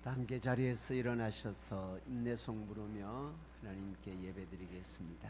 함께 자리에서 일어나셔서 인내송 부르며 하나님께 예배드리겠습니다.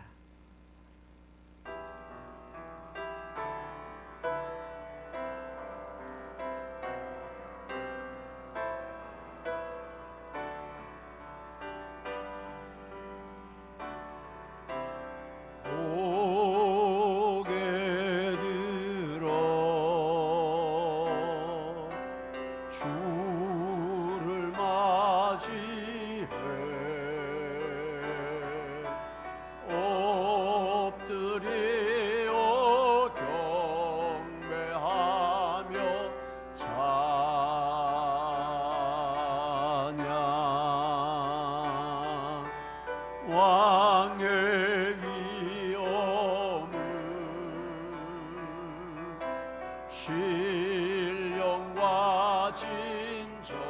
왕의 위엄은 신령과 진정한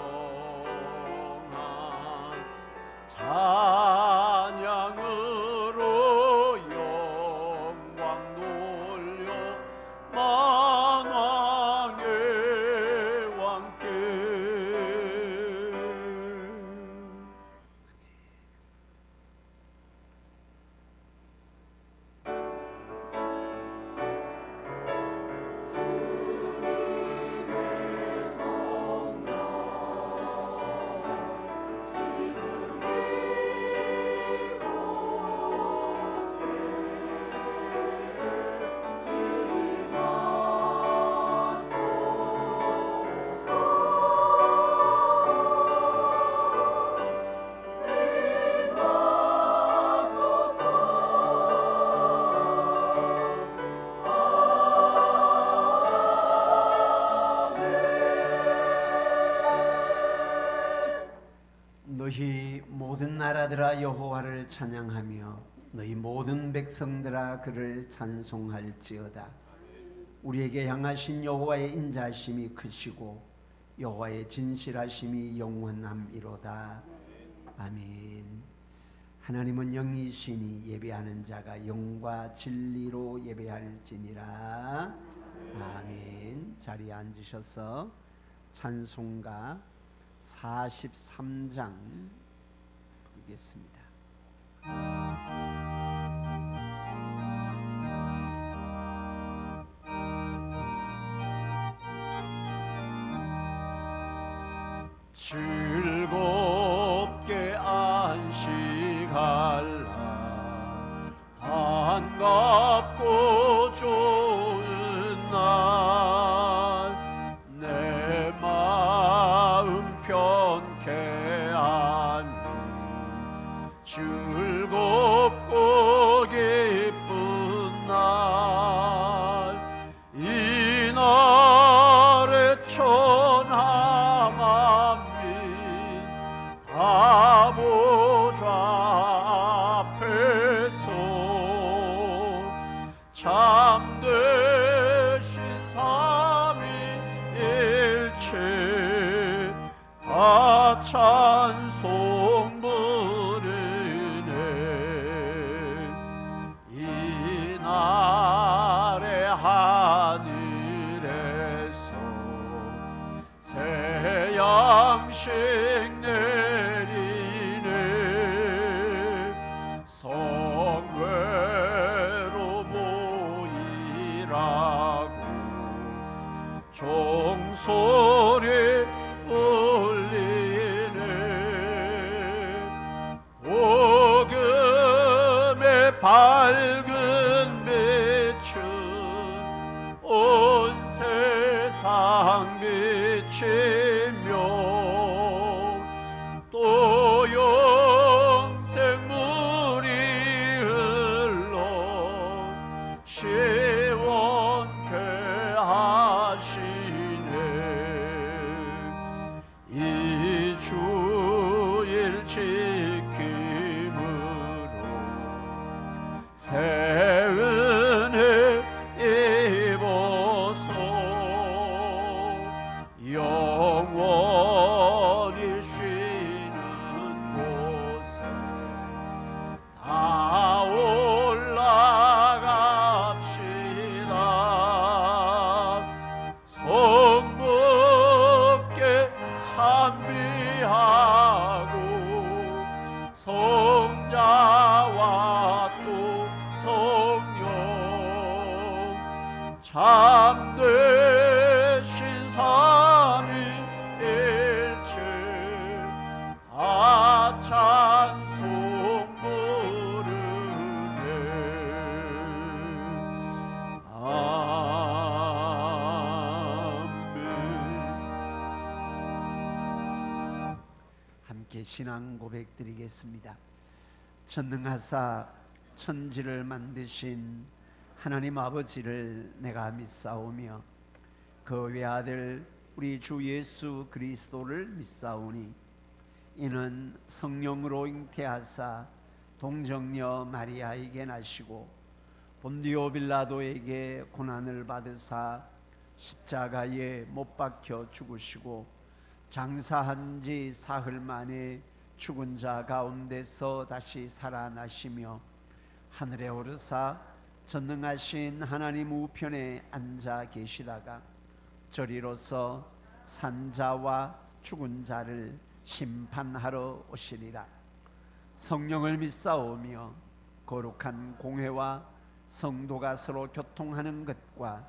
찬양으로 영광 돌려 만왕의 왕께 너희 모든 나라들아 여호와를 찬양하며 너희 모든 백성들아 그를 찬송할지어다. 우리에게 향하신 여호와의 인자하심이 크시고 여호와의 진실하심이 영원함이로다. 아멘. 하나님은 영이시니 예배하는 자가 영과 진리로 예배할지니라. 아멘. 자리에 앉으셔서 찬송가 43장 부르겠습니다. 즐겁게 안식할라 반갑고 좋은 날 내 마음 편케 하니 즐겁고 기쁜 날 이 날에 천하 만민 다 보좌 앞에서 참되신 삼위일체 다 찬송 부르네. 이 날에 하늘에서 새 양식 내리네. 성회로 모이라고 종소리 울리네. 복음의 밝은 빛은 온 세상 비치며 또 영생 물이 흘러 시원케 하시네. 이 주일 지킴으로 새 은혜 입어서 영원 되신 삼위일체 다 찬송 부르네. 아멘. 함께 신앙 고백 드리겠습니다. 전능하사 천지를 만드신 하나님 아버지를 내가 믿사오며 그 외아들 우리 주 예수 그리스도를 믿사오니 이는 성령으로 잉태하사 동정녀 마리아에게 나시고 본디오 빌라도에게 고난을 받으사 십자가에 못 박혀 죽으시고 장사한 지 사흘 만에 죽은 자 가운데서 다시 살아나시며 하늘에 오르사 전능하신 하나님 우편에 앉아 계시다가 저리로서 산자와 죽은 자를 심판하러 오시리라. 성령을 믿사오며 거룩한 공회와 성도가 서로 교통하는 것과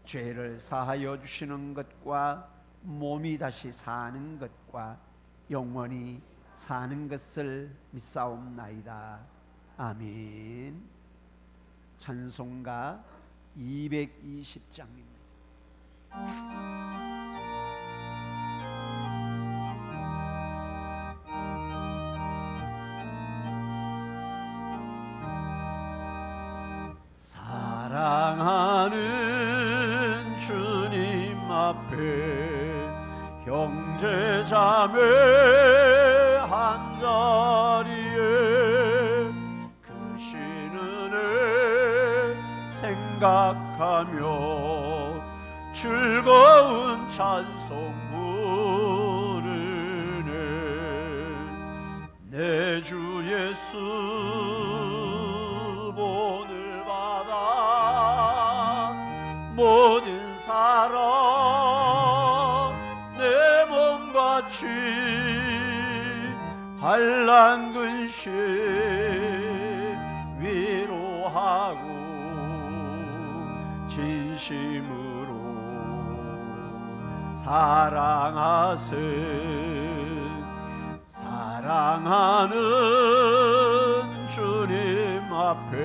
죄를 사하여 주시는 것과 몸이 다시 사는 것과 영원히 사는 것을 믿사옵나이다. 아멘. 찬송가 220장입니다. 사랑하는 주님 앞에 형제 자매 한자리에 크신 은혜 생각하며 즐거운 찬송 부르네. 내 주 예수 본을 받아 모든 사랑 내 몸같이 환난 근심 위로하고 진심으로 사랑하세. 사랑하는 주님 앞에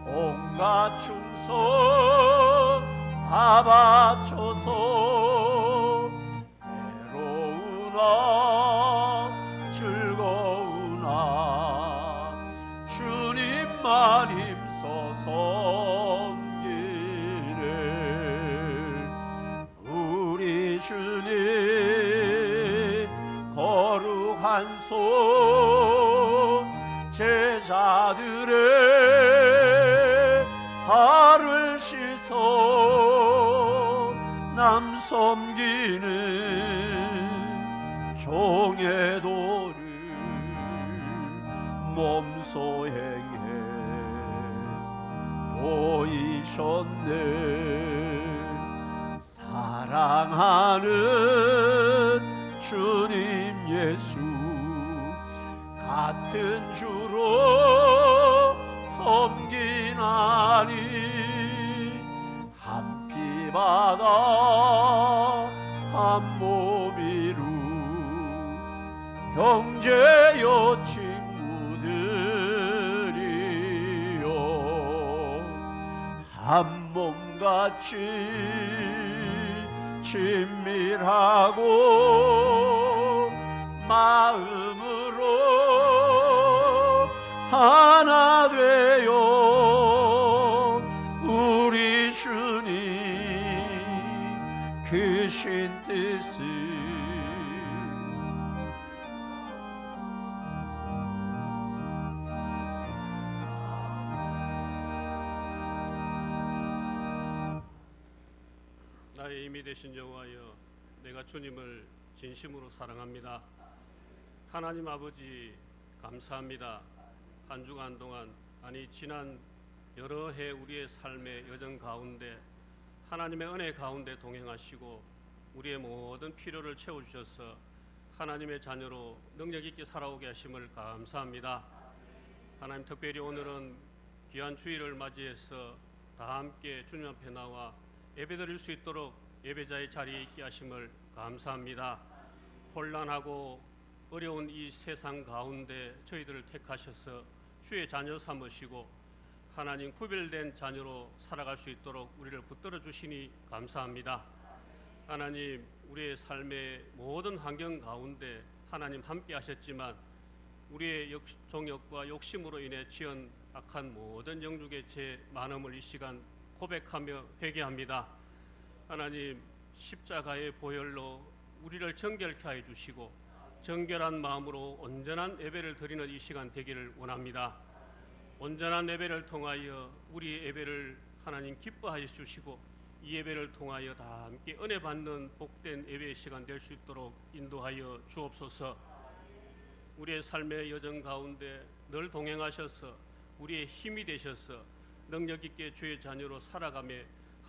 온갖 충성 다 바쳐서 외로우나 즐거우나 주님만 힘써 섬기네. 우리 주님 거룩한 손 제자들의 발을 씻어 남 섬기는 종의 도를 몸소 행해 보이셨네. 사랑하는 주님 예수 같은 주로 섬기나니 한 피 바다 한 몸이루 형제여 친구들이여 한 몸같이 친밀하고 마음으로 하나 되어 우리 주님 크신 뜻을 나의 힘이 되신 여호와여, 내가 주님을 진심으로 사랑합니다. 하나님 아버지 감사합니다. 한 주간 동안 아니 지난 여러 해 우리의 삶의 여정 가운데 하나님의 은혜 가운데 동행하시고 우리의 모든 필요를 채워주셔서 하나님의 자녀로 능력 있게 살아오게 하심을 감사합니다. 하나님, 특별히 오늘은 귀한 주일을 맞이해서 다 함께 주님 앞에 나와 예배드릴 수 있도록 예배자의 자리에 있게 하심을 감사합니다. 혼란하고 어려운 이 세상 가운데 저희들을 택하셔서 주의 자녀 삼으시고 하나님 구별된 자녀로 살아갈 수 있도록 우리를 붙들어 주시니 감사합니다. 하나님, 우리의 삶의 모든 환경 가운데 하나님 함께 하셨지만 우리의 정욕과 욕심으로 인해 지은 악한 모든 영육의 죄 많음을 이 시간 고백하며 회개합니다. 하나님, 십자가의 보혈로 우리를 정결케 하여 주시고 정결한 마음으로 온전한 예배를 드리는 이 시간 되기를 원합니다. 온전한 예배를 통하여 우리 예배를 하나님 기뻐하여 주시고 이 예배를 통하여 다 함께 은혜 받는 복된 예배의 시간 될 수 있도록 인도하여 주옵소서. 우리의 삶의 여정 가운데 늘 동행하셔서 우리의 힘이 되셔서 능력 있게 주의 자녀로 살아가며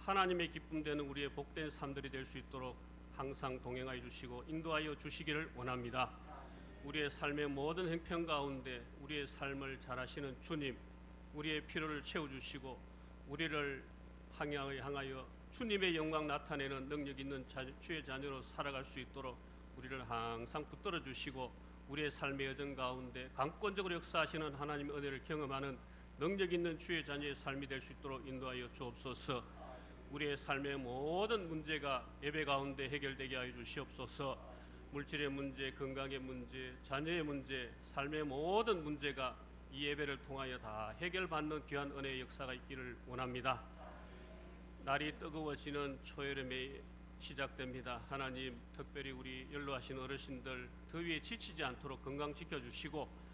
하나님의 기쁨 되는 우리의 복된 삶들이 될 수 있도록 항상 동행하여 주시고 인도하여 주시기를 원합니다. 우리의 삶의 모든 형편 가운데 우리의 삶을 잘하시는 주님, 우리의 필요를 채워주시고 우리를 향하여 주님의 영광 나타내는 능력 있는 주의 자녀로 살아갈 수 있도록 우리를 항상 붙들어 주시고 우리의 삶의 여정 가운데 강권적으로 역사하시는 하나님의 은혜를 경험하는 능력 있는 주의 자녀의 삶이 될 수 있도록 인도하여 주옵소서. 우리의 삶의 모든 문제가 예배 가운데 해결되게 하여 주시옵소서. 물질의 문제, 건강의 문제, 자녀의 문제, 삶의 모든 문제가 이 예배를 통하여 다 해결받는 귀한 은혜의 역사가 있기를 원합니다. 날이 뜨거워지는 초여름에 시작됩니다. 하나님, 특별히 우리 연로하신 어르신들 더위에 지치지 않도록 건강 지켜주시고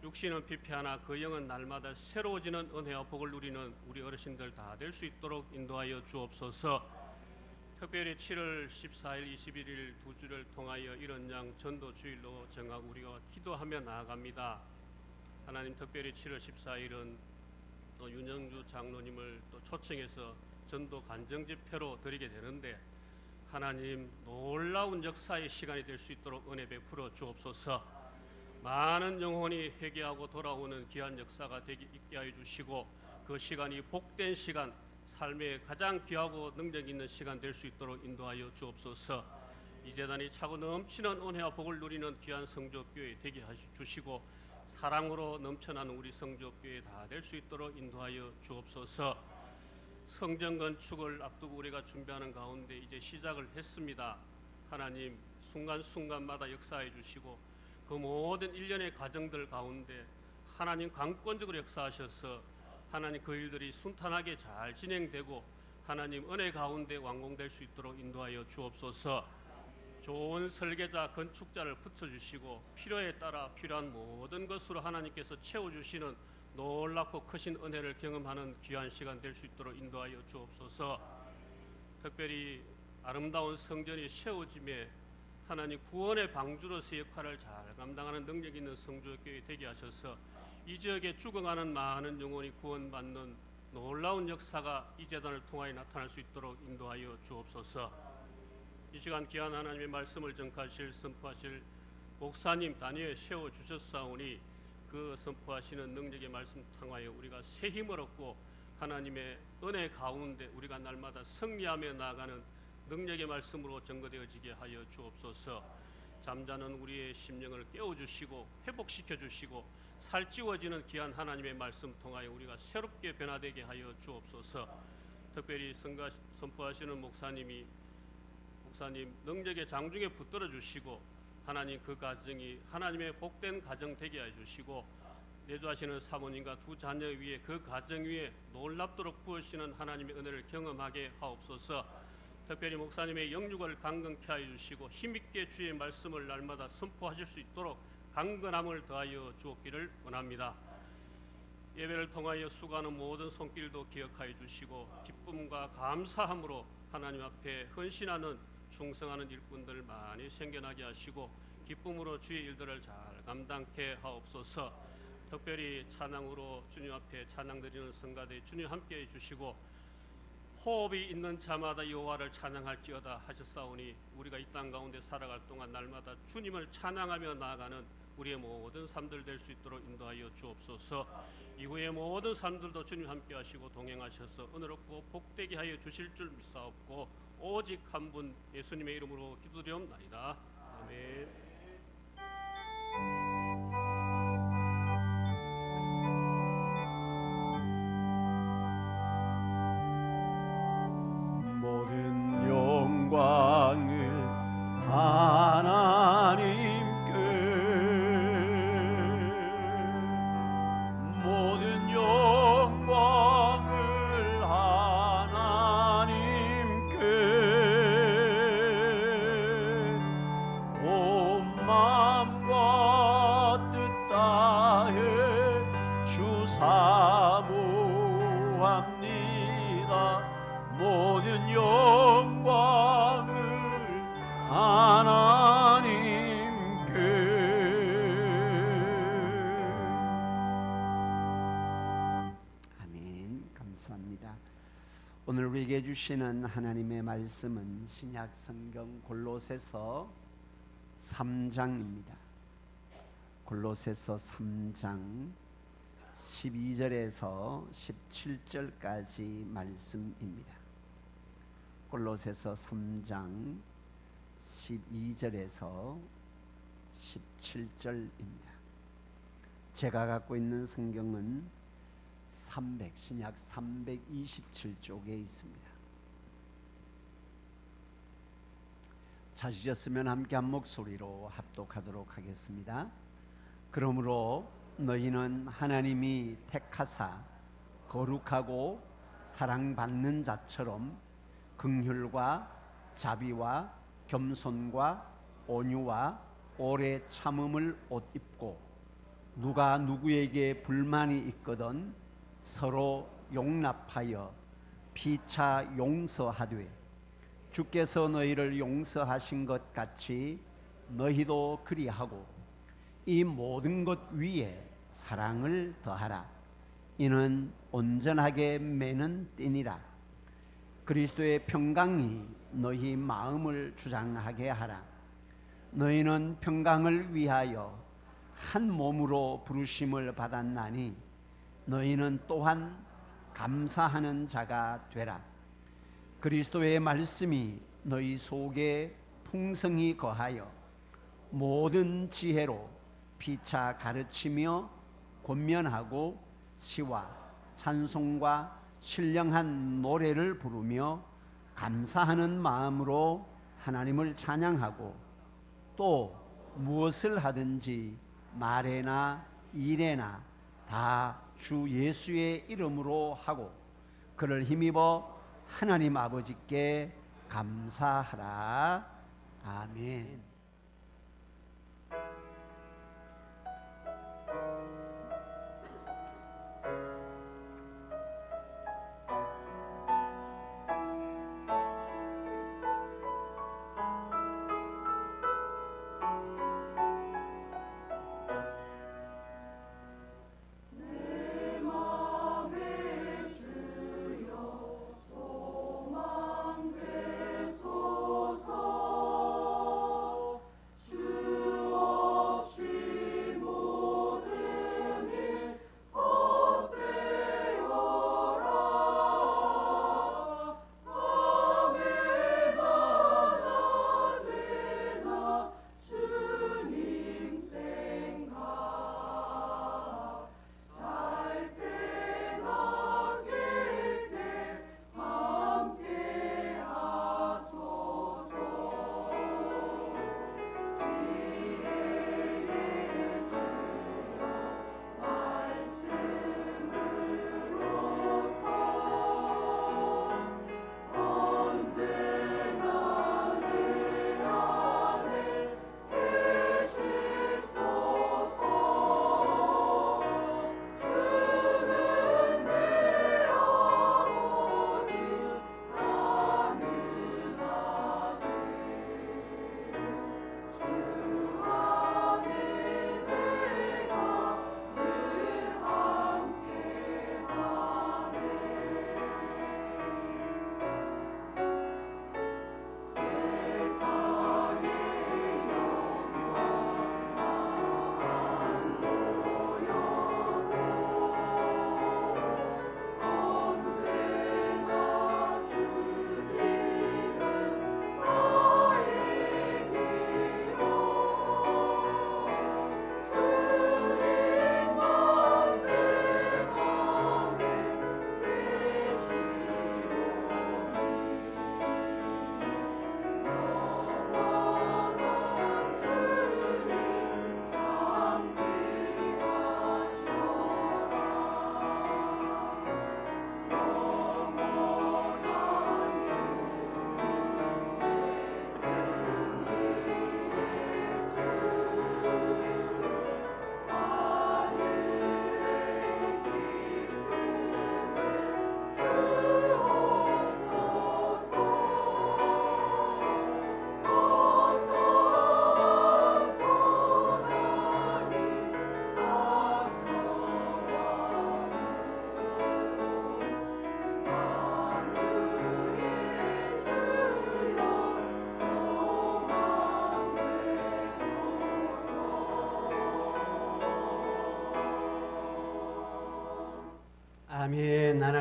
육신은 피폐하나 그 영은 날마다 새로워지는 은혜와 복을 누리는 우리 어르신들 다 될 수 있도록 인도하여 주옵소서. 특별히 7월 14일, 21일 두 주를 통하여 이런 양 전도 주일로 정하고 우리가 기도하며 나아갑니다. 하나님, 특별히 7월 14일은 또 윤영주 장로님을 또 초청해서 전도 간증 집회로 드리게 되는데 하나님, 놀라운 역사의 시간이 될 수 있도록 은혜 베풀어 주옵소서. 많은 영혼이 회개하고 돌아오는 귀한 역사가 있게 하여 주시고 그 시간이 복된 시간, 삶의 가장 귀하고 능력 있는 시간 될 수 있도록 인도하여 주옵소서. 이 재단이 차고 넘치는 은혜와 복을 누리는 귀한 성교교회 되게 하여 주시고 사랑으로 넘쳐나는 우리 성교교회 다 될 수 있도록 인도하여 주옵소서. 성전 건축을 앞두고 우리가 준비하는 가운데 이제 시작을 했습니다. 하나님, 순간순간마다 역사해 주시고 그 모든 일련의 과정들 가운데 하나님 강권적으로 역사하셔서 하나님 그 일들이 순탄하게 잘 진행되고 하나님 은혜 가운데 완공될 수 있도록 인도하여 주옵소서. 좋은 설계자, 건축자를 붙여주시고 필요에 따라 필요한 모든 것으로 하나님께서 채워주시는 놀랍고 크신 은혜를 경험하는 귀한 시간 될 수 있도록 인도하여 주옵소서. 특별히 아름다운 성전이 세워짐에 하나님 구원의 방주로서의 역할을 잘 감당하는 능력 있는 성도교회 되게 하셔서 이 지역에 죽어가는 많은 영혼이 구원받는 놀라운 역사가 이 재단을 통하여 나타날 수 있도록 인도하여 주옵소서. 이 시간 귀한 하나님의 말씀을 전하실 선포하실 목사님 단위에 세워주셨사오니 그 선포하시는 능력의 말씀 통하여 우리가 새 힘을 얻고 하나님의 은혜 가운데 우리가 날마다 승리하며 나아가는 능력의 말씀으로 증거되어지게 하여 주옵소서. 잠자는 우리의 심령을 깨워주시고 회복시켜주시고 살찌워지는 귀한 하나님의 말씀 통하여 우리가 새롭게 변화되게 하여 주옵소서. 특별히 선포하시는 목사님 능력의 장중에 붙들어 주시고 하나님 그 가정이 하나님의 복된 가정 되게 해 주시고 내주하시는 사모님과 두 자녀 위에 그 가정 위에 놀랍도록 부으시는 하나님의 은혜를 경험하게 하옵소서. 특별히 목사님의 영육을 강건케 하여 주시고 힘있게 주의 말씀을 날마다 선포하실 수 있도록 강건함을 더하여 주옵기를 원합니다. 예배를 통하여 수고하는 모든 손길도 기억하여 주시고 기쁨과 감사함으로 하나님 앞에 헌신하는 충성하는 일꾼들 많이 생겨나게 하시고 기쁨으로 주의 일들을 잘 감당케 하옵소서. 특별히 찬양으로 주님 앞에 찬양 드리는 성가대 주님 함께 해주시고 호흡이 있는 자마다 여호와를 찬양할지어다 하셨사오니 우리가 이 땅 가운데 살아갈 동안 날마다 주님을 찬양하며 나아가는 우리의 모든 삶들 될 수 있도록 인도하여 주옵소서. 이후의 모든 삶들도 주님 함께 하시고 동행하셔서 은혜롭고 복되게 하여 주실 줄 믿사옵고 오직 한 분 예수님의 이름으로 기도드리옵나이다. 아멘. 모든 영광을 하나님께, 모든 영광을 하나님께, 온 마음과 뜻 다해 주 사모합니다. 모든 영광을 하나님께. 아멘. 감사합니다. 오늘 우리에게 주시는 하나님의 말씀은 신약 성경 골로새서 3장입니다. 골로새서 3장 12절에서 17절까지 말씀입니다. 골로새서 3장 12절에서 17절입니다. 제가 갖고 있는 성경은 신약 327쪽에 있습니다. 찾으셨으면 함께 한 목소리로 합독하도록 하겠습니다. 그러므로 너희는 하나님이 택하사 거룩하고 사랑받는 자처럼 긍휼과 자비와 겸손과 온유와 오래 참음을 옷 입고, 누가 누구에게 불만이 있거든 서로 용납하여 피차 용서하되, 주께서 너희를 용서하신 것 같이 너희도 그리하고 이 모든 것 위에 사랑을 더하라. 이는 온전하게 매는 띠니라. 그리스도의 평강이 너희 마음을 주장하게 하라. 너희는 평강을 위하여 한 몸으로 부르심을 받았나니 너희는 또한 감사하는 자가 되라. 그리스도의 말씀이 너희 속에 풍성히 거하여 모든 지혜로 피차 가르치며 권면하고 시와 찬송과 신령한 노래를 부르며 감사하는 마음으로 하나님을 찬양하고, 또 무엇을 하든지 말에나 일에나 다 주 예수의 이름으로 하고 그를 힘입어 하나님 아버지께 감사하라. 아멘.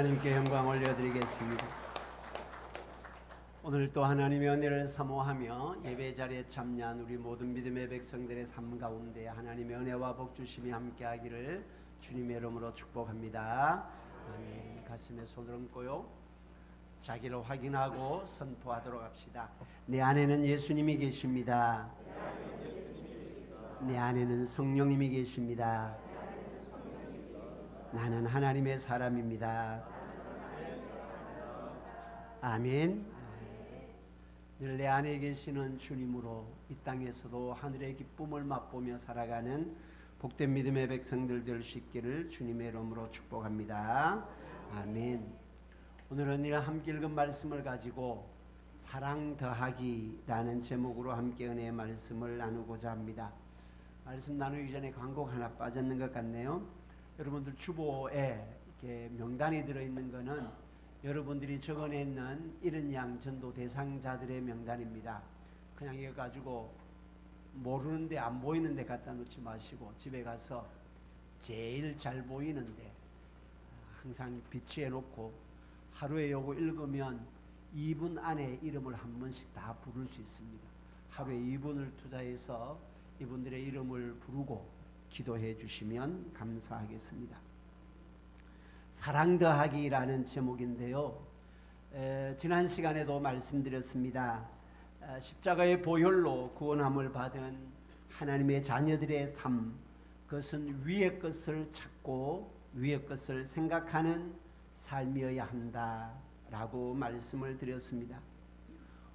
하나님께 영광 올려드리겠습니다. 오늘 또 하나님의 은혜를 사모하며 예배 자리에 참여한 우리 모든 믿음의 백성들의 삶 가운데 하나님의 은혜와 복 주심이 함께하기를 주님의 이름으로 축복합니다. 아멘. 가슴에 손을 얹고요, 자기를 확인하고 선포하도록 합시다. 내 안에는 예수님이 계십니다. 내 안에는 성령님이 계십니다. 나는 하나님의 사람입니다. 아멘. 늘 내 안에 계시는 주님으로 이 땅에서도 하늘의 기쁨을 맛보며 살아가는 복된 믿음의 백성들 될 수 있기를 주님의 이름으로 축복합니다. 아멘. 오늘은 이런 함께 읽은 말씀을 가지고 사랑 더하기라는 제목으로 함께 은혜의 말씀을 나누고자 합니다. 말씀 나누기 전에 광고 하나 빠졌는 것 같네요. 여러분들 주보에 이렇게 명단이 들어있는 것은 여러분들이 적어냈는 70양 전도 대상자들의 명단입니다. 그냥 이거 가지고 모르는데 안 보이는데 갖다 놓지 마시고 집에 가서 제일 잘 보이는데 항상 비치해 놓고 하루에 요거 읽으면 2분 안에 이름을 한 번씩 다 부를 수 있습니다. 하루에 2분을 투자해서 이분들의 이름을 부르고 기도해 주시면 감사하겠습니다. 사랑 더하기라는 제목인데요, 지난 시간에도 말씀드렸습니다. 십자가의 보혈로 구원함을 받은 하나님의 자녀들의 삶, 그것은 위의 것을 찾고 위의 것을 생각하는 삶이어야 한다라고 말씀을 드렸습니다.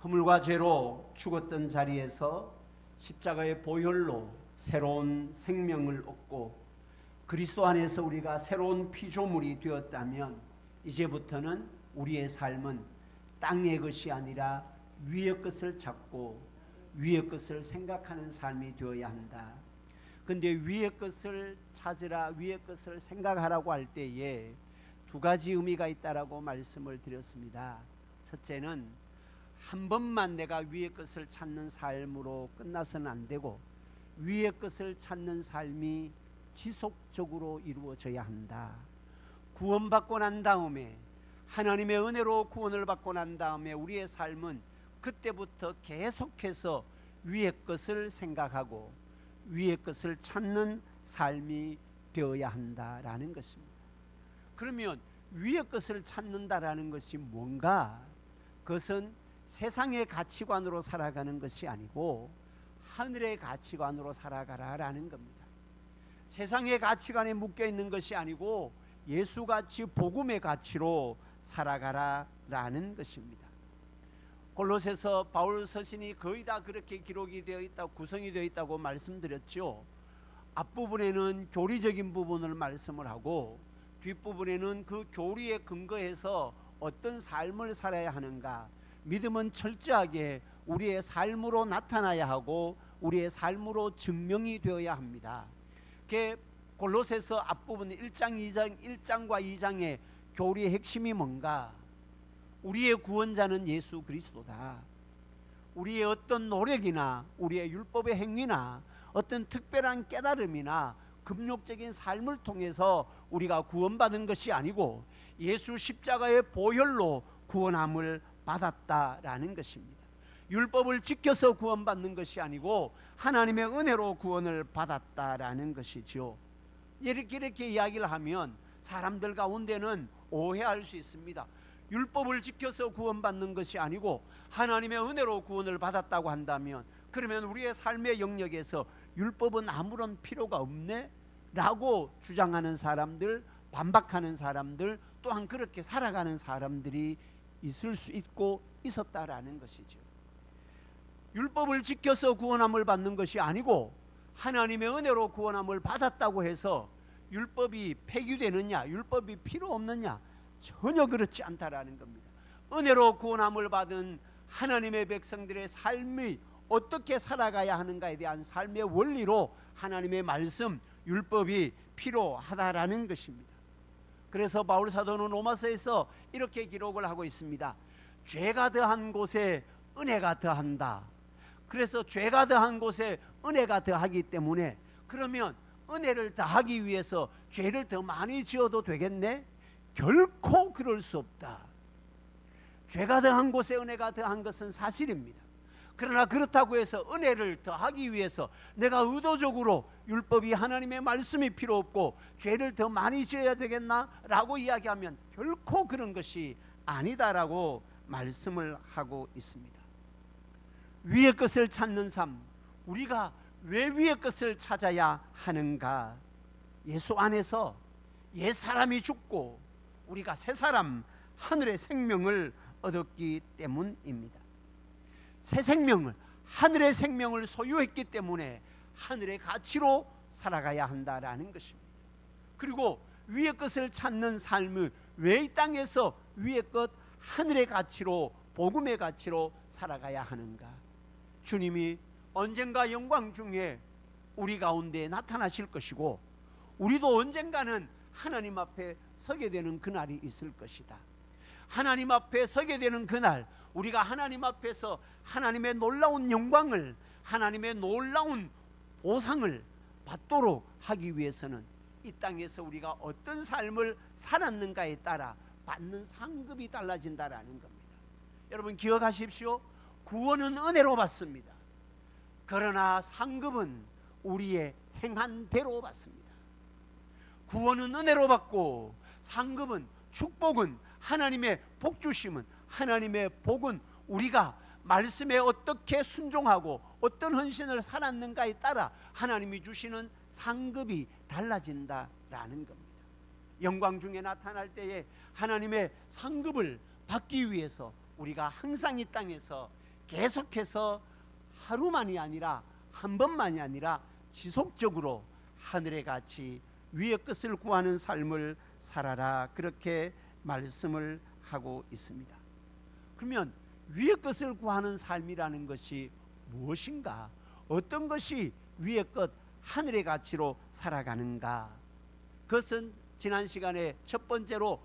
허물과 죄로 죽었던 자리에서 십자가의 보혈로 새로운 생명을 얻고 그리스도 안에서 우리가 새로운 피조물이 되었다면 이제부터는 우리의 삶은 땅의 것이 아니라 위의 것을 찾고 위의 것을 생각하는 삶이 되어야 한다. 근데 위의 것을 찾으라, 위의 것을 생각하라고 할 때에 두 가지 의미가 있다라고 말씀을 드렸습니다. 첫째는 한 번만 내가 위의 것을 찾는 삶으로 끝나서는 안 되고 위의 것을 찾는 삶이 지속적으로 이루어져야 한다. 구원받고 난 다음에, 하나님의 은혜로 구원을 받고 난 다음에 우리의 삶은 그때부터 계속해서 위의 것을 생각하고 위의 것을 찾는 삶이 되어야 한다라는 것입니다. 그러면 위의 것을 찾는다라는 것이 뭔가? 그것은 세상의 가치관으로 살아가는 것이 아니고 하늘의 가치관으로 살아가라라는 겁니다. 세상의 가치관에 묶여 있는 것이 아니고 예수같이 복음의 가치로 살아가라라는 것입니다. 골로새서 바울 서신이 거의 다 그렇게 기록이 되어 있다고, 구성이 되어 있다고 말씀드렸죠. 앞부분에는 교리적인 부분을 말씀을 하고 뒷부분에는 그 교리에 근거해서 어떤 삶을 살아야 하는가, 믿음은 철저하게 우리의 삶으로 나타나야 하고 우리의 삶으로 증명이 되어야 합니다. 골로새서 앞부분 1장과 2장의 교리의 핵심이 뭔가? 우리의 구원자는 예수 그리스도다. 우리의 어떤 노력이나 우리의 율법의 행위나 어떤 특별한 깨달음이나 금욕적인 삶을 통해서 우리가 구원받은 것이 아니고 예수 십자가의 보혈로 구원함을 받았다라는 것입니다. 율법을 지켜서 구원받는 것이 아니고 하나님의 은혜로 구원을 받았다라는 것이죠. 이렇게 이야기를 하면 사람들 가운데는 오해할 수 있습니다. 율법을 지켜서 구원받는 것이 아니고 하나님의 은혜로 구원을 받았다고 한다면 그러면 우리의 삶의 영역에서 율법은 아무런 필요가 없네? 라고 주장하는 사람들, 반박하는 사람들, 또한 그렇게 살아가는 사람들이 있을 수 있고 있었다라는 것이죠. 율법을 지켜서 구원함을 받는 것이 아니고 하나님의 은혜로 구원함을 받았다고 해서 율법이 폐기되느냐, 율법이 필요 없느냐, 전혀 그렇지 않다라는 겁니다. 은혜로 구원함을 받은 하나님의 백성들의 삶이 어떻게 살아가야 하는가에 대한 삶의 원리로 하나님의 말씀, 율법이 필요하다라는 것입니다. 그래서 바울 사도는 로마서에서 이렇게 기록을 하고 있습니다. 죄가 더한 곳에 은혜가 더한다. 그래서 죄가 더한 곳에 은혜가 더하기 때문에 그러면 은혜를 더하기 위해서 죄를 더 많이 지어도 되겠네? 결코 그럴 수 없다. 죄가 더한 곳에 은혜가 더한 것은 사실입니다. 그러나 그렇다고 해서 은혜를 더하기 위해서 내가 의도적으로 율법이 하나님의 말씀이 필요 없고 죄를 더 많이 지어야 되겠나? 라고 이야기하면 결코 그런 것이 아니다라고 말씀을 하고 있습니다. 위의 것을 찾는 삶, 우리가 왜 위의 것을 찾아야 하는가? 예수 안에서 옛 사람이 죽고 우리가 새 사람, 하늘의 생명을 얻었기 때문입니다. 새 생명을, 하늘의 생명을 소유했기 때문에 하늘의 가치로 살아가야 한다라는 것입니다. 그리고 위의 것을 찾는 삶을 왜 이 땅에서 위의 것, 하늘의 가치로, 복음의 가치로 살아가야 하는가? 주님이 언젠가 영광 중에 우리 가운데 나타나실 것이고 우리도 언젠가는 하나님 앞에 서게 되는 그날이 있을 것이다. 하나님 앞에 서게 되는 그날, 우리가 하나님 앞에서 하나님의 놀라운 영광을, 하나님의 놀라운 보상을 받도록 하기 위해서는 이 땅에서 우리가 어떤 삶을 살았는가에 따라 받는 상급이 달라진다라는 겁니다. 여러분 기억하십시오. 구원은 은혜로 받습니다. 그러나 상급은 우리의 행한 대로 받습니다. 구원은 은혜로 받고 상급은, 축복은, 하나님의 복 주심은, 하나님의 복은 우리가 말씀에 어떻게 순종하고 어떤 헌신을 살았는가에 따라 하나님이 주시는 상급이 달라진다라는 겁니다. 영광 중에 나타날 때에 하나님의 상급을 받기 위해서 우리가 항상 이 땅에서 계속해서 하루만이 아니라 한 번만이 아니라 지속적으로 하늘의 가치, 위의 것을 구하는 삶을 살아라, 그렇게 말씀을 하고 있습니다. 그러면 위의 것을 구하는 삶이라는 것이 무엇인가? 어떤 것이 위의 것, 하늘의 가치로 살아가는가? 그것은 지난 시간에 첫 번째로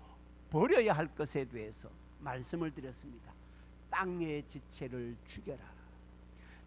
버려야 할 것에 대해서 말씀을 드렸습니다. 땅의 지체를 죽여라.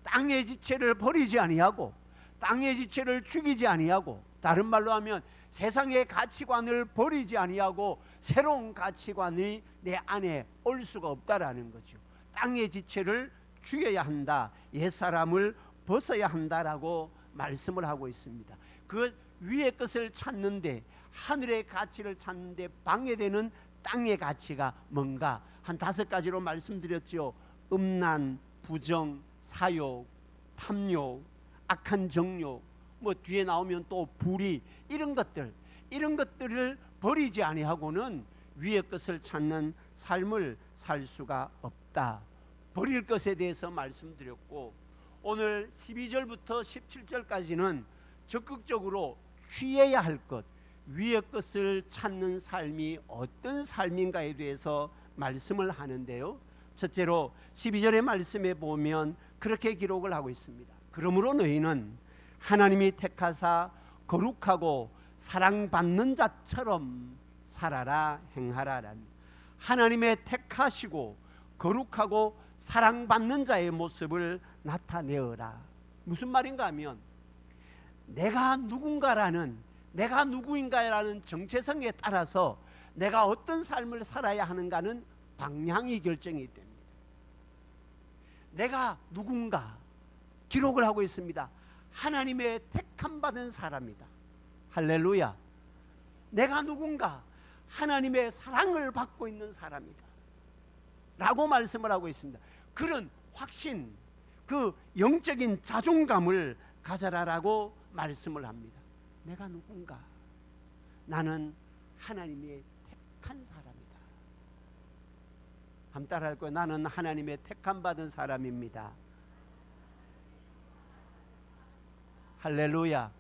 땅의 지체를 버리지 아니하고 땅의 지체를 죽이지 아니하고, 다른 말로 하면 세상의 가치관을 버리지 아니하고 새로운 가치관이 내 안에 올 수가 없다라는 거죠. 땅의 지체를 죽여야 한다, 옛사람을 벗어야 한다라고 말씀을 하고 있습니다. 그 위의 것을 찾는데, 하늘의 가치를 찾는데 방해되는 땅의 가치가 뭔가 한 5가지로 말씀드렸죠. 음란, 부정, 사욕, 탐욕, 악한 정욕, 뭐 뒤에 나오면 또 불의, 이런 것들을 버리지 아니하고는 위의 것을 찾는 삶을 살 수가 없다. 버릴 것에 대해서 말씀드렸고, 오늘 12절부터 17절까지는 적극적으로 취해야 할 것, 위의 것을 찾는 삶이 어떤 삶인가에 대해서 말씀을 하는데요. 첫째로 12절의 말씀에 보면 그렇게 기록을 하고 있습니다. 그러므로 너희는 하나님이 택하사 거룩하고 사랑받는 자처럼 살아라, 행하라라는, 하나님의 택하시고 거룩하고 사랑받는 자의 모습을 나타내어라. 무슨 말인가 하면 내가 누구인가라는 정체성에 따라서 내가 어떤 삶을 살아야 하는가는 방향이 결정이 됩니다. 내가 누군가 기록을 하고 있습니다. 하나님의 택함 받은 사람이다. 할렐루야. 내가 누군가 하나님의 사랑을 받고 있는 사람이다 라고 말씀을 하고 있습니다. 그런 확신, 그 영적인 자존감을 가져라라고 말씀을 합니다. 내가 누군가? 나는 하나님의 택한 사람이다. 한번 따라할 거예요. 나는 하나님의 택함 받은 사람입니다. 할렐루야.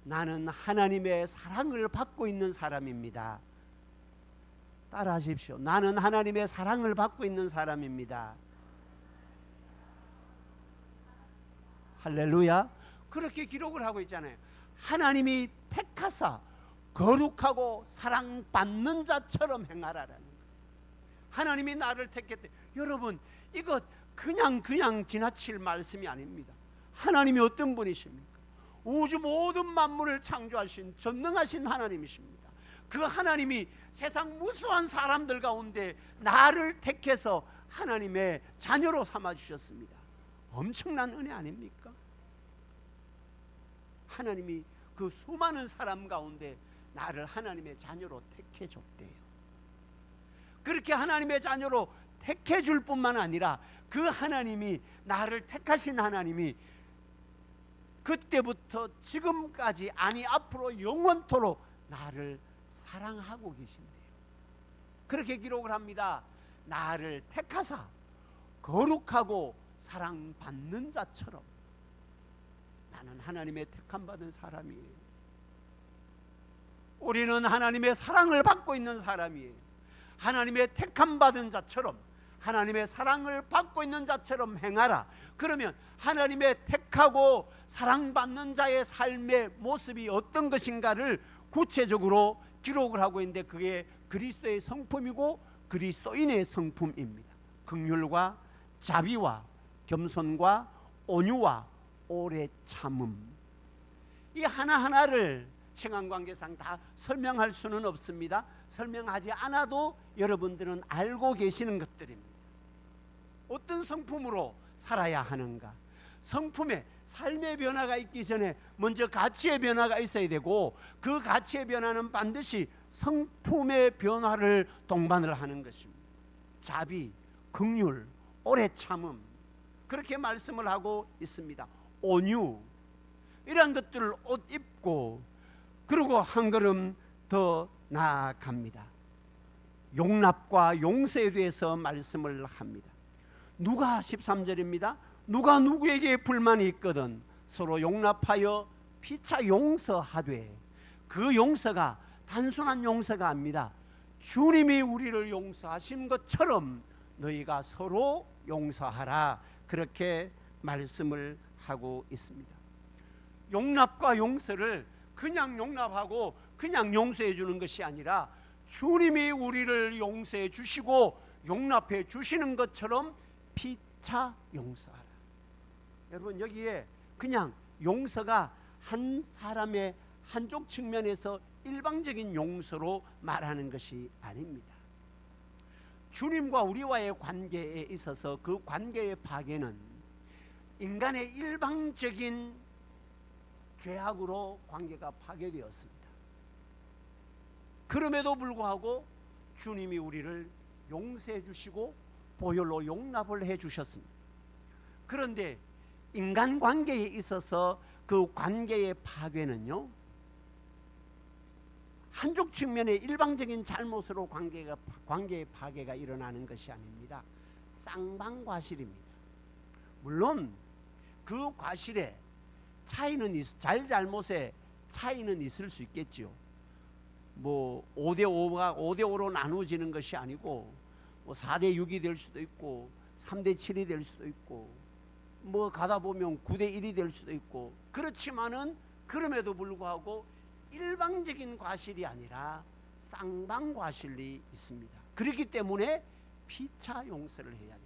나는 하나님의 사랑을 받고 있는 사람입니다. 따라 하십시오. 나는 하나님의 사랑을 받고 있는 사람입니다. 할렐루야. 그렇게 기록을 하고 있잖아요. 하나님이 택하사 거룩하고 사랑받는 자처럼 행하라라는 거예요. 하나님이 나를 택했대. 여러분, 이거 그냥 지나칠 말씀이 아닙니다. 하나님이 어떤 분이십니까? 우주 모든 만물을 창조하신 전능하신 하나님이십니다. 그 하나님이 세상 무수한 사람들 가운데 나를 택해서 하나님의 자녀로 삼아주셨습니다. 엄청난 은혜 아닙니까? 하나님이 그 수많은 사람 가운데 나를 하나님의 자녀로 택해 줬대요. 그렇게 하나님의 자녀로 택해 줄 뿐만 아니라 그 하나님이, 나를 택하신 하나님이 그때부터 지금까지, 아니 앞으로 영원토록 나를 사랑하고 계신대요. 그렇게 기록을 합니다. 나를 택하사 거룩하고 사랑받는 자처럼. 나는 하나님의 택함받은 사람이에요. 우리는 하나님의 사랑을 받고 있는 사람이에요. 하나님의 택함받은 자처럼, 하나님의 사랑을 받고 있는 자처럼 행하라. 그러면 하나님의 택하고 사랑받는 자의 삶의 모습이 어떤 것인가를 구체적으로 기록을 하고 있는데, 그게 그리스도의 성품이고 그리스도인의 성품입니다. 긍휼과 자비와 겸손과 온유와 오래 참음. 이 하나하나를 신앙관계상 다 설명할 수는 없습니다. 설명하지 않아도 여러분들은 알고 계시는 것들입니다. 어떤 성품으로 살아야 하는가? 성품에, 삶의 변화가 있기 전에 먼저 가치의 변화가 있어야 되고, 그 가치의 변화는 반드시 성품의 변화를 동반을 하는 것입니다. 자비, 긍휼, 오래 참음, 그렇게 말씀을 하고 있습니다. 온유, 이러한 것들을 옷 입고, 그리고 한 걸음 더 나아갑니다. 용납과 용서에 대해서 말씀을 합니다. 누가 13절입니다. 누가 누구에게 불만이 있거든 서로 용납하여 피차 용서하되. 그 용서가 단순한 용서가 아닙니다. 주님이 우리를 용서하신 것처럼 너희가 서로 용서하라, 그렇게 말씀을 하고 있습니다. 용납과 용서를 그냥 용납하고 그냥 용서해 주는 것이 아니라, 주님이 우리를 용서해 주시고 용납해 주시는 것처럼 피차 용서하라. 여러분, 여기에 그냥 용서가 한 사람의 한쪽 측면에서 일방적인 용서로 말하는 것이 아닙니다. 주님과 우리와의 관계에 있어서 그 관계의 파괴는 인간의 일방적인 죄악으로 관계가 파괴되었습니다. 그럼에도 불구하고 주님이 우리를 용서해 주시고 보혈로 용납을 해 주셨습니다. 그런데 인간관계에 있어서 그 관계의 파괴는요, 한쪽 측면의 일방적인 잘못으로 관계의 파괴가 일어나는 것이 아닙니다. 쌍방과실입니다. 물론 그 과실에 차이는, 잘잘못에 차이는 있을 수 있겠죠. 뭐 5대5가 5대5로 나누어지는 것이 아니고, 뭐 4대6이 될 수도 있고 3대7이 될 수도 있고, 뭐 가다 보면 9대1이 될 수도 있고, 그렇지만은 그럼에도 불구하고 일방적인 과실이 아니라 쌍방과실이 있습니다. 그렇기 때문에 피차 용서를 해야 됩니다.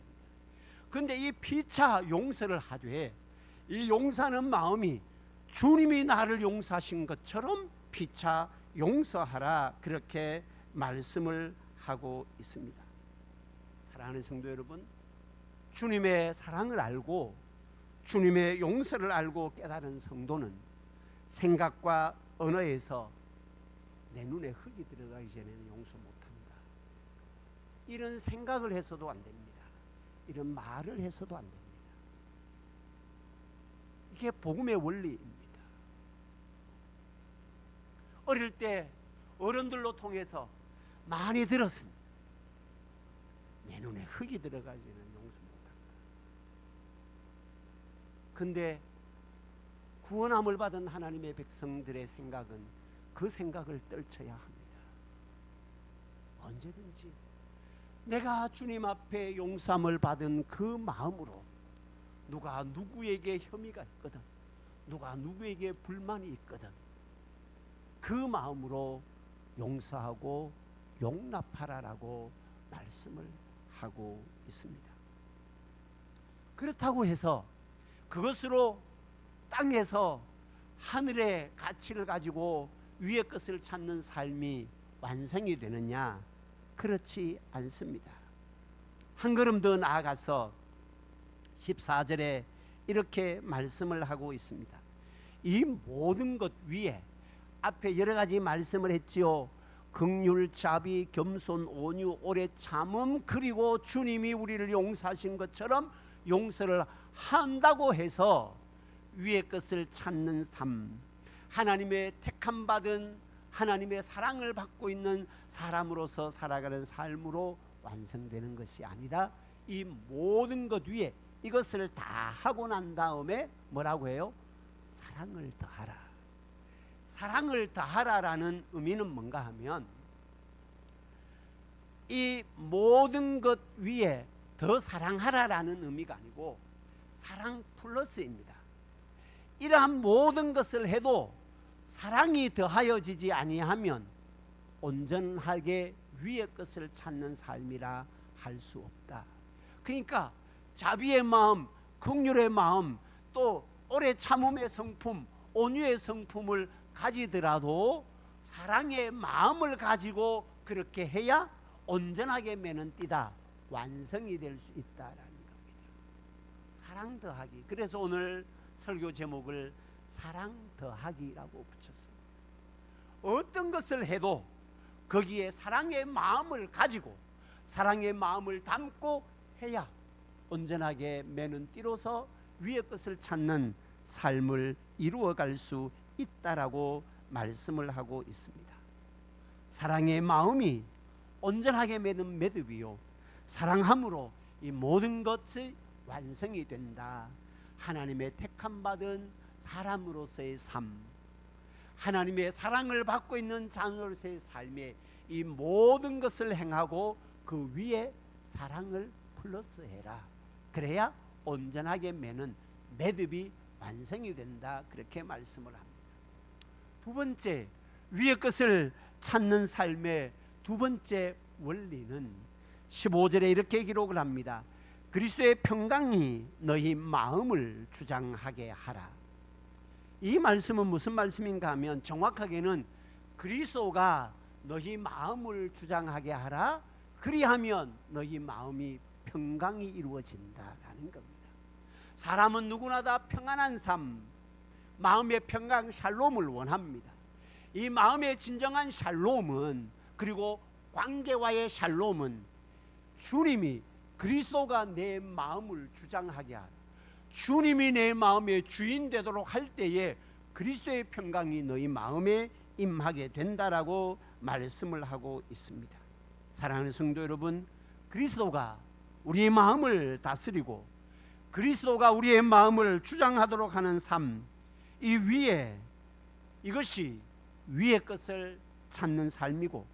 그런데 이 피차 용서를 하되, 이 용서하는 마음이 주님이 나를 용서하신 것처럼 피차 용서하라, 그렇게 말씀을 하고 있습니다. 사랑하는 성도 여러분, 주님의 사랑을 알고 주님의 용서를 알고 깨달은 성도는 생각과 언어에서 내 눈에 흙이 들어가기 전에는 용서 못한다, 이런 생각을 해서도 안 됩니다. 이런 말을 해서도 안 됩니다. 이게 복음의 원리입니다. 어릴 때 어른들로 통해서 많이 들었습니다. 내 눈에 흙이 들어가지는 용서 못한다. 근데 구원함을 받은 하나님의 백성들의 생각은 그 생각을 떨쳐야 합니다. 언제든지 내가 주님 앞에 용서함을 받은 그 마음으로, 누가 누구에게 혐의가 있거든, 누가 누구에게 불만이 있거든, 그 마음으로 용서하고 용납하라라고 말씀을 하고 있습니다. 그렇다고 해서 그것으로 땅에서 하늘의 가치를 가지고 위의 것을 찾는 삶이 완성이 되느냐? 그렇지 않습니다. 한 걸음 더 나아가서 14절에 이렇게 말씀을 하고 있습니다. 이 모든 것 위에 앞에 여러 가지 말씀을 했지요. 긍휼, 자비, 겸손, 온유, 오래 참음, 그리고 주님이 우리를 용서하신 것처럼 용서를 한다고 해서 위의 것을 찾는 삶, 하나님의 택함 받은 하나님의 사랑을 받고 있는 사람으로서 살아가는 삶으로 완성되는 것이 아니다. 이 모든 것 위에 이것을 다 하고 난 다음에 뭐라고 해요? 사랑을 더하라. 사랑을 더하라라는 의미는 뭔가 하면 이 모든 것 위에 더 사랑하라라는 의미가 아니고 사랑 플러스입니다. 이러한 모든 것을 해도 사랑이 더하여지지 아니하면 온전하게 위의 것을 찾는 삶이라 할 수 없다. 그러니까 자비의 마음, 긍휼의 마음, 또 오래 참음의 성품, 온유의 성품을 가지더라도 사랑의 마음을 가지고 그렇게 해야 온전하게 매는 띠다, 완성이 될 수 있다라는 겁니다. 사랑 더하기. 그래서 오늘 설교 제목을 사랑 더하기라고 붙였습니다. 어떤 것을 해도 거기에 사랑의 마음을 가지고 사랑의 마음을 담고 해야 온전하게 매는 띠로서 위의 것을 찾는 삶을 이루어갈 수 있다라고 말씀을 하고 있습니다. 사랑의 마음이 온전하게 매는 매듭이요, 사랑함으로 이 모든 것이 완성이 된다. 하나님의 택함 받은 사람으로서의 삶, 하나님의 사랑을 받고 있는 자녀로서의 삶에 이 모든 것을 행하고 그 위에 사랑을 플러스해라. 그래야 온전하게 매는 매듭이 완성이 된다. 그렇게 말씀을 합니다. 두 번째, 위의 것을 찾는 삶의 두 번째 원리는 15절에 이렇게 기록을 합니다. 그리스도의 평강이 너희 마음을 주장하게 하라. 이 말씀은 무슨 말씀인가 하면 정확하게는 그리스도가 너희 마음을 주장하게 하라. 그리하면 너희 마음이 평강이 이루어진다라는 겁니다. 사람은 누구나 다 평안한 삶, 마음의 평강 샬롬을 원합니다. 이 마음의 진정한 샬롬은, 그리고 관계와의 샬롬은 주님이, 그리스도가 내 마음을 주장하게 하라, 주님이 내 마음의 주인 되도록 할 때에 그리스도의 평강이 너희 마음에 임하게 된다라고 말씀을 하고 있습니다. 사랑하는 성도 여러분, 그리스도가 우리의 마음을 다스리고 그리스도가 우리의 마음을 주장하도록 하는 삶, 이 위에, 이것이 위의 것을 찾는 삶이고,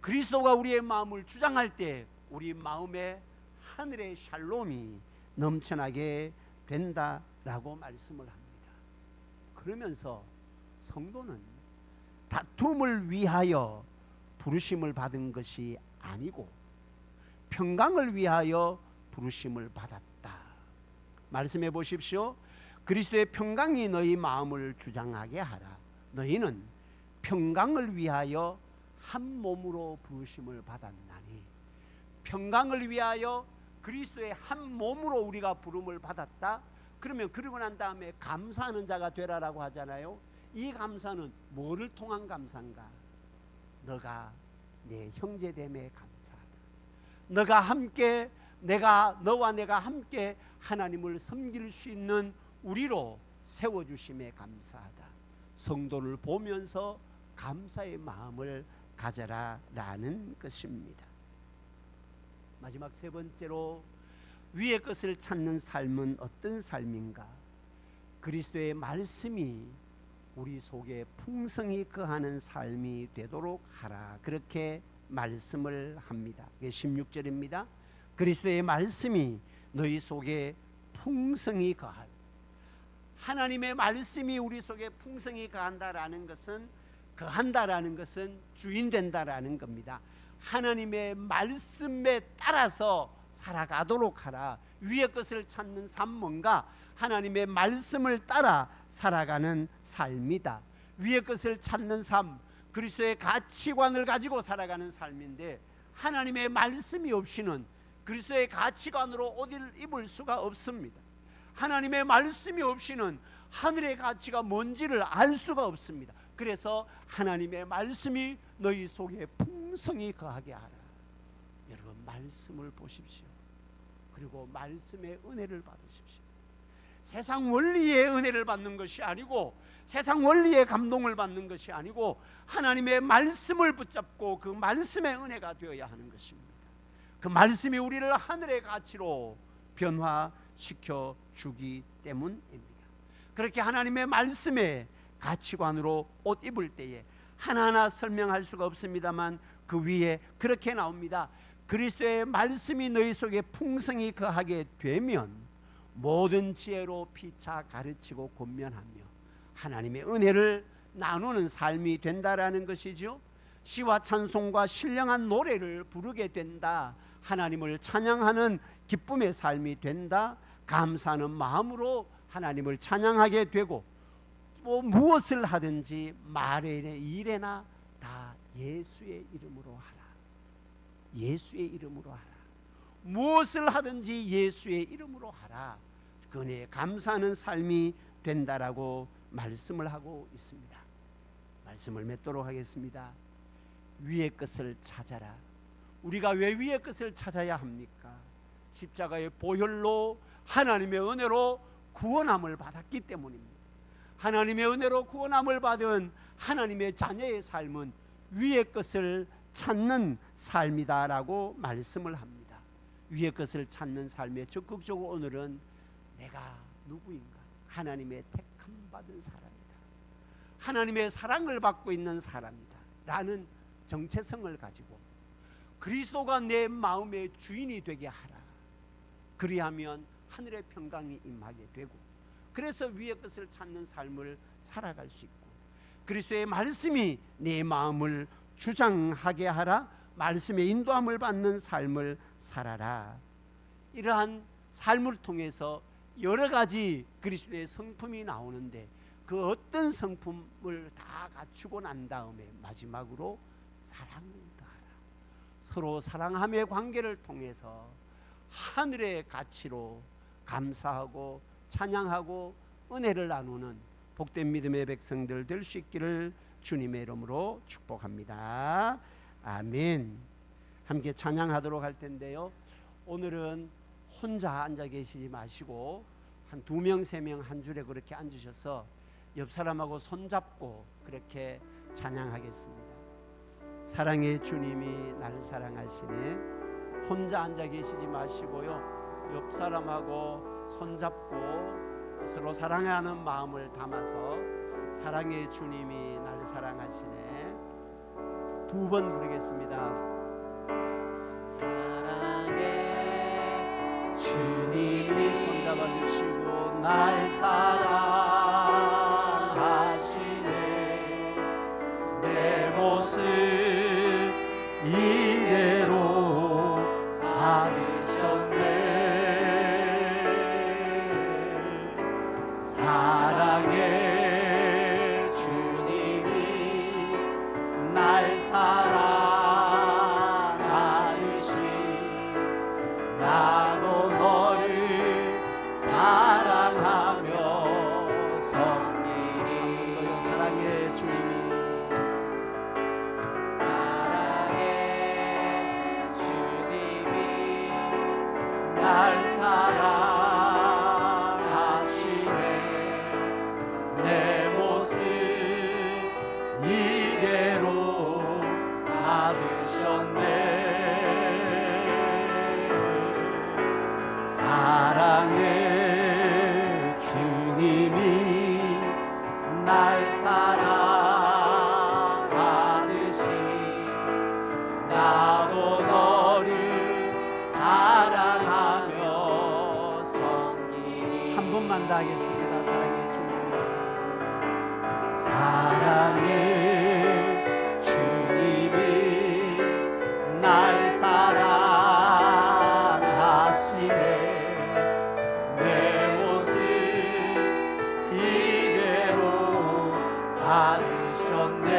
그리스도가 우리의 마음을 주장할 때 우리 마음에 하늘의 샬롬이 넘쳐나게 된다라고 말씀을 합니다. 그러면서 성도는 다툼을 위하여 부르심을 받은 것이 아니고 평강을 위하여 부르심을 받았다. 말씀해 보십시오. 그리스도의 평강이 너희 마음을 주장하게 하라. 너희는 평강을 위하여 한 몸으로 부르심을 받았나니, 평강을 위하여 그리스도의 한 몸으로 우리가 부름을 받았다. 그러면 그러고 난 다음에 감사하는 자가 되라라고 하잖아요. 이 감사는 뭐를 통한 감사인가? 너가 내 형제됨에 감사하다. 너가 함께, 너와 내가 함께 하나님을 섬길 수 있는 우리로 세워주심에 감사하다. 성도를 보면서 감사의 마음을 가져라라는 것입니다. 마지막 세 번째로, 위의 것을 찾는 삶은 어떤 삶인가? 그리스도의 말씀이 우리 속에 풍성히 거하는 삶이 되도록 하라. 그렇게 말씀을 합니다. 16절입니다. 그리스도의 말씀이 너희 속에 풍성히 거할. 하나님의 말씀이 우리 속에 풍성히 거한다라는 것은 주인 된다라는 겁니다. 하나님의 말씀에 따라서 살아가도록 하라. 위의 것을 찾는 삶, 뭔가 하나님의 말씀을 따라 살아가는 삶이다. 위의 것을 찾는 삶, 그리스도의 가치관을 가지고 살아가는 삶인데, 하나님의 말씀이 없이는 그리스도의 가치관으로 옷을 입을 수가 없습니다. 하나님의 말씀이 없이는 하늘의 가치가 뭔지를 알 수가 없습니다. 그래서 하나님의 말씀이 너희 속에 풍성히 거하게 하라. 여러분, 말씀을 보십시오. 그리고 말씀의 은혜를 받으십시오. 세상 원리의 은혜를 받는 것이 아니고, 세상 원리의 감동을 받는 것이 아니고, 하나님의 말씀을 붙잡고 그 말씀의 은혜가 되어야 하는 것입니다. 그 말씀이 우리를 하늘의 가치로 변화시켜 주기 때문입니다. 그렇게 하나님의 말씀의 가치관으로 옷 입을 때에 하나하나 설명할 수가 없습니다만, 그 위에 그렇게 나옵니다. 그리스도의 말씀이 너희 속에 풍성히 거하게 되면 모든 지혜로 피차 가르치고 권면하며 하나님의 은혜를 나누는 삶이 된다라는 것이죠. 시와 찬송과 신령한 노래를 부르게 된다. 하나님을 찬양하는 기쁨의 삶이 된다. 감사하는 마음으로 하나님을 찬양하게 되고, 뭐 무엇을 하든지 말에나 일에나 다 예수의 이름으로 하라. 예수의 이름으로 하라. 무엇을 하든지 예수의 이름으로 하라. 그에 감사하는 삶이 된다라고 말씀을 하고 있습니다. 말씀을 맺도록 하겠습니다. 위의 것을 찾아라. 우리가 왜 위의 것을 찾아야 합니까? 십자가의 보혈로 하나님의 은혜로 구원함을 받았기 때문입니다. 하나님의 은혜로 구원함을 받은 하나님의 자녀의 삶은 위의 것을 찾는 삶이다라고 말씀을 합니다. 위의 것을 찾는 삶에 적극적으로 오늘은 내가 누구인가? 하나님의 택함 받은 사람이다. 하나님의 사랑을 받고 있는 사람이다 라는 정체성을 가지고 그리스도가 내 마음의 주인이 되게 하라. 그리하면 하늘의 평강이 임하게 되고, 그래서 위의 것을 찾는 삶을 살아갈 수 있고, 그리스도의 말씀이 내 마음을 주장하게 하라. 말씀의 인도함을 받는 삶을 살아라. 이러한 삶을 통해서 여러 가지 그리스도의 성품이 나오는데, 그 어떤 성품을 다 갖추고 난 다음에 마지막으로 사랑을 더하라. 서로 사랑함의 관계를 통해서 하늘의 가치로 감사하고 찬양하고 은혜를 나누는 복된 믿음의 백성들 될 수 있기를 주님의 이름으로 축복합니다. 아멘. 함께 찬양하도록 할 텐데요, 오늘은 혼자 앉아 계시지 마시고 한 2명 3명 한 줄에 그렇게 앉으셔서 옆 사람하고 손잡고 그렇게 찬양하겠습니다. 사랑의 주님이 나를 사랑하시네. 혼자 앉아 계시지 마시고요, 옆 사람하고 손잡고 서로 사랑하는 마음을 담아서 사랑의 주님이 나를 사랑하시네. 2번 부르겠습니다. 사랑의 주님이 손잡아 주시고 날 사랑하시네. 내 모습 이대로 아리셨네. 사랑의 주님이 날 사랑하듯이 나도 너를 사랑하며 섬기리. 사랑의 주님이 날 사랑하시네. 내 모습 이대로 받으셨네. 사랑의 주님이 날 사랑하듯이 나도 너를 사랑하며 섬기리. 한 번만 더 하겠습니다. 사랑의 주님. 사랑의 주님이 날 사랑하시네. 내 모습 이대로 받으셨네.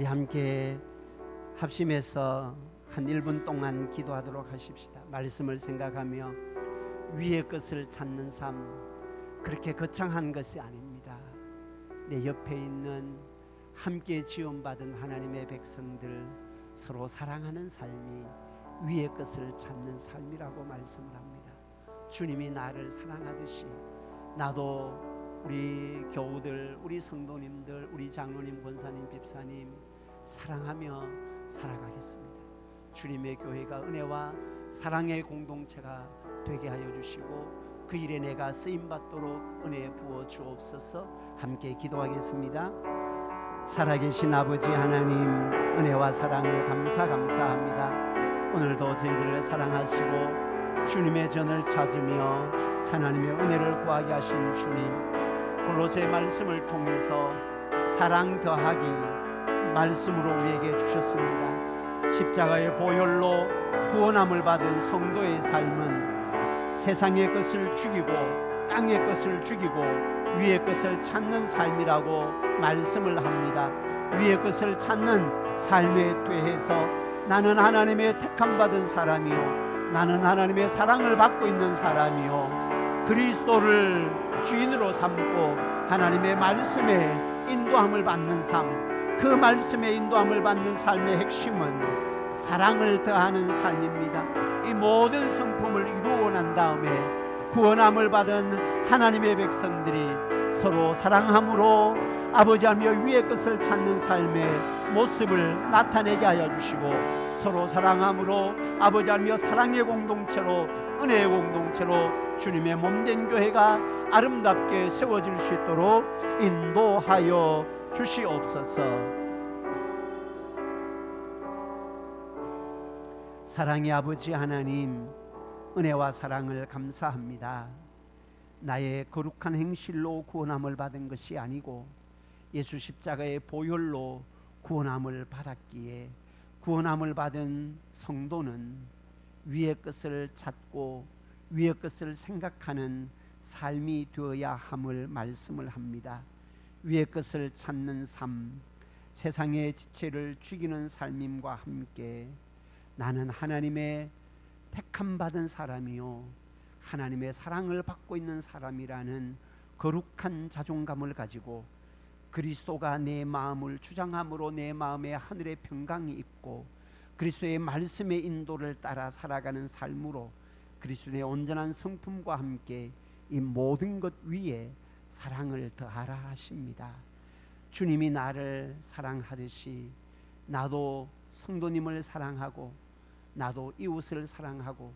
우리 함께 합심해서 한 1분 동안 기도하도록 하십시다. 말씀을 생각하며 위의 것을 찾는 삶, 그렇게 거창한 것이 아닙니다. 내 옆에 있는 함께 지원받은 하나님의 백성들 서로 사랑하는 삶이 위의 것을 찾는 삶이라고 말씀을 합니다. 주님이 나를 사랑하듯이 나도 우리 교우들, 우리 성도님들, 우리 장로님, 권사님, 집사님 사랑하며 살아가겠습니다. 주님의 교회가 은혜와 사랑의 공동체가 되게 하여 주시고 그 일에 내가 쓰임받도록 은혜 부어 주옵소서. 함께 기도하겠습니다. 살아계신 아버지 하나님, 은혜와 사랑을 감사합니다. 오늘도 저희들을 사랑하시고 주님의 전을 찾으며 하나님의 은혜를 구하게 하신 주님, 골로새 말씀을 통해서 사랑 더하기 말씀으로 우리에게 주셨습니다. 십자가의 보혈로 구원함을 받은 성도의 삶은 세상의 것을 죽이고 땅의 것을 죽이고 위의 것을 찾는 삶이라고 말씀을 합니다. 위의 것을 찾는 삶에 대해서 나는 하나님의 택함받은 사람이요, 나는 하나님의 사랑을 받고 있는 사람이요, 그리스도를 주인으로 삼고 하나님의 말씀에 인도함을 받는 삶, 그 말씀에 인도함을 받는 삶의 핵심은 사랑을 더하는 삶입니다. 이 모든 성품을 이루고 난 다음에 구원함을 받은 하나님의 백성들이 서로 사랑함으로 아버지 하며 위의 것을 찾는 삶의 모습을 나타내게 하여 주시고, 서로 사랑함으로 아버지 하며 사랑의 공동체로, 은혜의 공동체로 주님의 몸된 교회가 아름답게 세워질 수 있도록 인도하여 주시옵소서. 사랑의 아버지 하나님, 은혜와 사랑을 감사합니다. 나의 거룩한 행실로 구원함을 받은 것이 아니고 예수 십자가의 보혈로 구원함을 받았기에 구원함을 받은 성도는 위의 것을 찾고 위의 것을 생각하는 삶이 되어야 함을 말씀을 합니다. 위의 것을 찾는 삶, 세상의 지체를 죽이는 삶임과 함께 나는 하나님의 택함받은 사람이요, 하나님의 사랑을 받고 있는 사람이라는 거룩한 자존감을 가지고 그리스도가 내 마음을 주장함으로 내 마음에 하늘의 평강이 있고 그리스도의 말씀의 인도를 따라 살아가는 삶으로 그리스도의 온전한 성품과 함께 이 모든 것 위에 사랑을 더하라 하십니다. 주님이 나를 사랑하듯이 나도 성도님을 사랑하고 나도 이웃을 사랑하고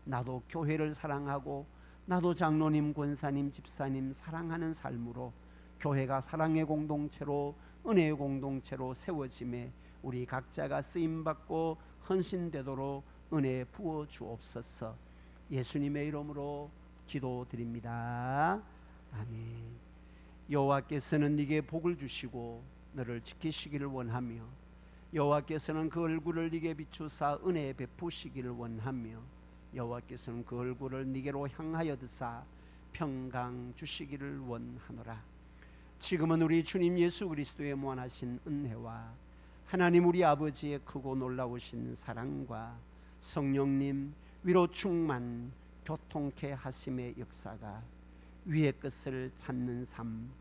나도 교회를 사랑하고 나도 장로님, 권사님, 집사님 사랑하는 삶으로 교회가 사랑의 공동체로, 은혜의 공동체로 세워짐에 우리 각자가 쓰임받고 헌신되도록 은혜 부어 주옵소서. 예수님의 이름으로 기도드립니다. 아멘. 여호와께서는 네게 복을 주시고 너를 지키시기를 원하며 여호와께서는 그 얼굴을 네게 비추사 은혜 베푸시기를 원하며 여호와께서는 그 얼굴을 네게로 향하여 드사 평강 주시기를 원하노라. 지금은 우리 주님 예수 그리스도의 무한하신 은혜와 하나님 우리 아버지의 크고 놀라우신 사랑과 성령님 위로 충만 교통케 하심의 역사가 위의 것을 찾는 삶,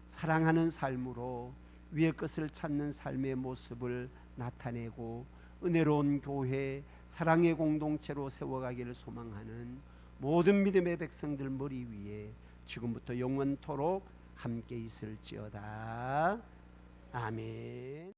사랑하는 삶으로 위의 것을 찾는 삶의 모습을 나타내고 은혜로운 교회, 사랑의 공동체로 세워가기를 소망하는 모든 믿음의 백성들 머리 위에 지금부터 영원토록 함께 있을지어다. 아멘.